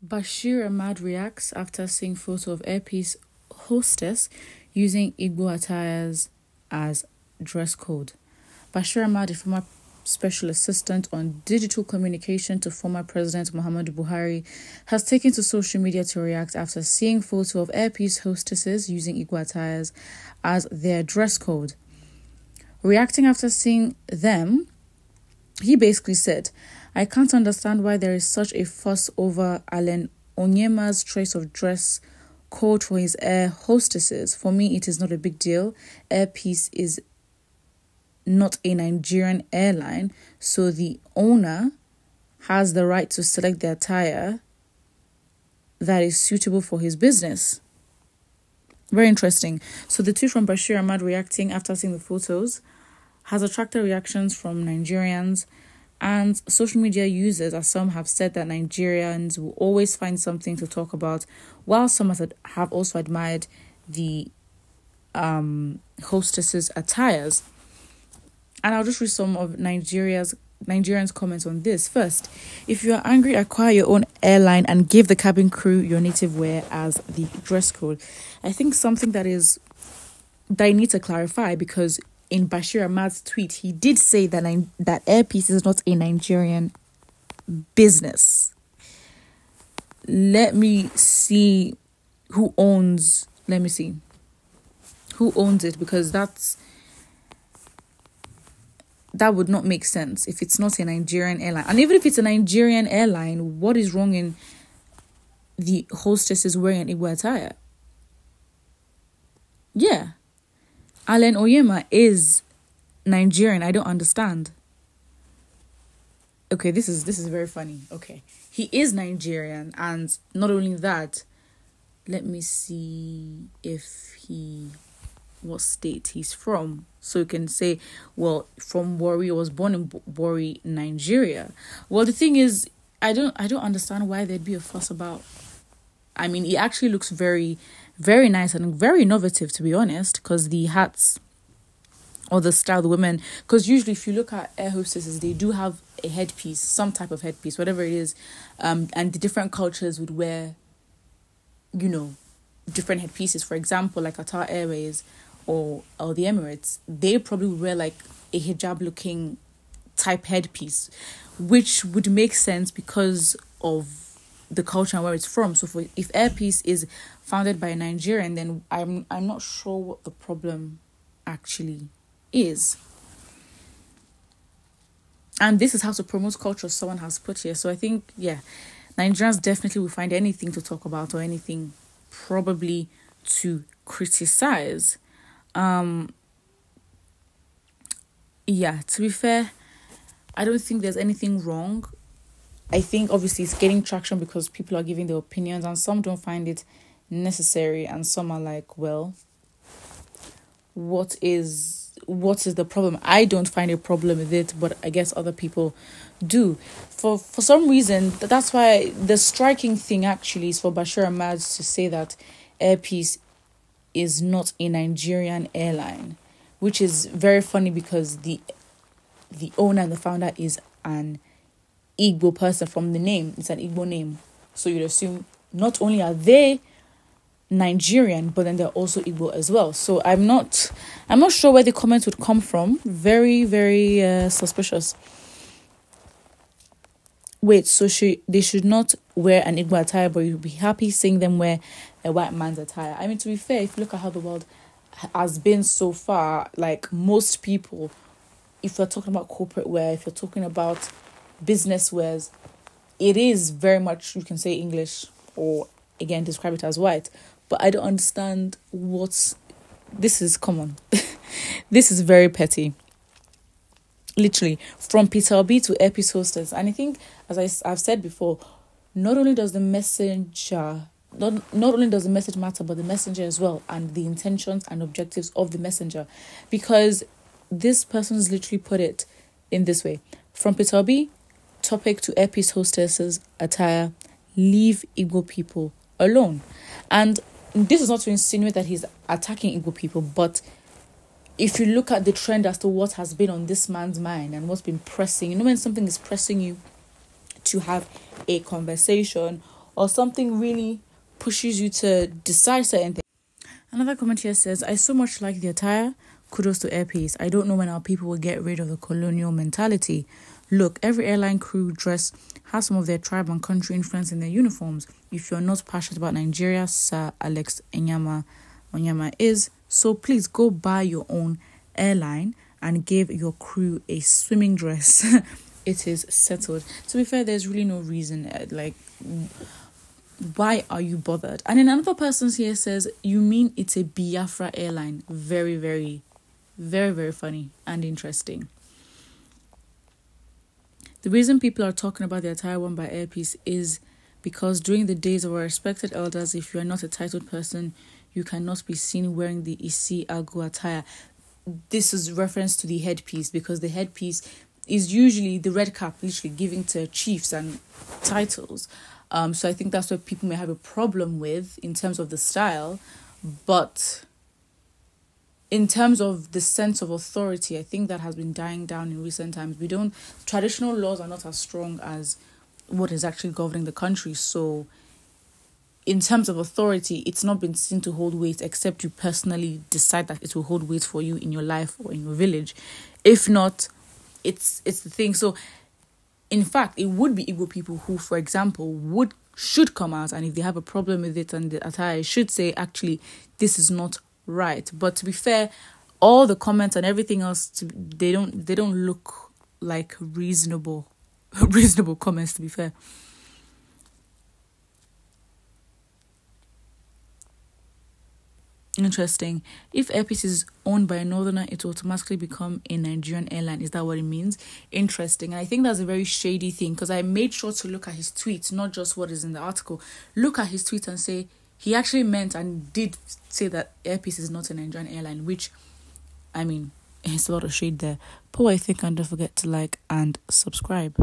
Bashir Ahmad reacts after seeing photo of Airpiece hostess using Igbo attires as dress code. Bashir Ahmad, a former special assistant on digital communication to former President Muhammadu Buhari, has taken to social media to react after seeing photo of Airpiece hostesses using Igbo attires as their dress code. Reacting after seeing them, he basically said, "I can't understand why there is such a fuss over Alan Onyema's choice of dress code for his air hostesses. For me, it is not a big deal. Airpiece is not a Nigerian airline, so the owner has the right to select the attire that is suitable for his business." Very interesting. So the tweet from Bashir Ahmad reacting after seeing the photos has attracted reactions from Nigerians and social media users, as some have said that Nigerians will always find something to talk about, while some have also admired the hostesses' attires. And I'll just read some of Nigerians' comments on this. First, if you are angry, acquire your own airline and give the cabin crew your native wear as the dress code. I think something that I need to clarify, because in Bashir Ahmad's tweet, he did say that that Airpiece is not a Nigerian business. Let me see who owns it, because that would not make sense if it's not a Nigerian airline. And even if it's a Nigerian airline, what is wrong in the hostesses wearing an Igbo attire? Yeah. Alan Onyema is Nigerian. I don't understand. Okay, this is very funny. Okay. He is Nigerian, and not only that, let me see what state he's from. So you can say, well, from Warri, was born in Warri, Nigeria. Well, the thing is, I don't understand why there'd be a fuss about. I mean, it actually looks very, very nice and very innovative, to be honest, because the hats or the style the women, because usually if you look at air hostesses, they do have a headpiece, some type of headpiece, whatever it is, and the different cultures would wear, different headpieces. For example, like Attire Airways or the Emirates, they probably would wear like a hijab looking type headpiece, which would make sense because of the culture and where it's from. So if Airpiece is founded by a Nigerian, then I'm not sure what the problem actually is. And this is how to promote culture, someone has put here. So I think, Nigerians definitely will find anything to talk about or anything probably to criticize. To be fair, I don't think there's anything wrong. I think obviously it's getting traction because people are giving their opinions, and some don't find it necessary, and some are like, well, what is the problem? I don't find a problem with it, but I guess other people do. For some reason, that's why the striking thing actually is for Bashir Ahmad to say that Airpiece is not a Nigerian airline, which is very funny because the owner and the founder is an Igbo person from the name. It's an Igbo name. So you'd assume not only are they Nigerian, but then they're also Igbo as well. So I'm not sure where the comments would come from. Very, very suspicious. Wait, so they should not wear an Igbo attire, but you'll be happy seeing them wear a white man's attire. I mean, to be fair, if you look at how the world has been so far, like most people, if you're talking about corporate wear, if you're talking about business wears, it is very much, you can say English or again describe it as white. But I don't understand come on. This is very petty. Literally, from Peter Obi to Airpiece hostess. And I think, as I've said before, not only does the message matter, but the messenger as well, and the intentions and objectives of the messenger. Because this person's literally put it in this way. From Peter Obi, topic to Airpiece hostesses attire, leave Igbo people alone. And this is not to insinuate that he's attacking Igbo people, but if you look at the trend as to what has been on this man's mind and what's been pressing, when something is pressing you to have a conversation or something really pushes you to decide certain things. Another comment here says, I so much like the attire. Kudos to Airpeace. I don't know when our people will get rid of the colonial mentality. Look, every airline crew dress has some of their tribe and country influence in their uniforms. If you're not passionate about Nigeria, Sir Alex Onyama is. So please go buy your own airline and give your crew a swimming dress. It is settled. To be fair, there's really no reason. Why are you bothered? And then another person here says, you mean it's a Biafra airline? Very, very, very, very funny and interesting. The reason people are talking about the attire worn by Airpeace is because during the days of our respected elders, if you are not a titled person, you cannot be seen wearing the Isi Agu attire. This is reference to the headpiece, because the headpiece is usually the red cap, literally giving to chiefs and titles. So I think that's what people may have a problem with in terms of the style. But in terms of the sense of authority, I think that has been dying down in recent times. Traditional laws are not as strong as what is actually governing the country. So in terms of authority, it's not been seen to hold weight, except you personally decide that it will hold weight for you in your life or in your village. If not, it's the thing. So in fact, it would be Igbo people who, for example, should come out, and if they have a problem with it and the attire, should say, actually, this is not right. But to be fair, all the comments and everything else, they don't look like reasonable comments, to be fair. Interesting. If Airpeace is owned by a northerner, it will automatically become a Nigerian airline. Is that what it means? Interesting. And I think that's a very shady thing, because I made sure to look at his tweets, not just what is in the article. Look at his tweets and say he actually meant and did say that Airpeace is not a Nigerian airline, which, I mean, it's a lot of shade there. But I think, and don't forget to like and subscribe.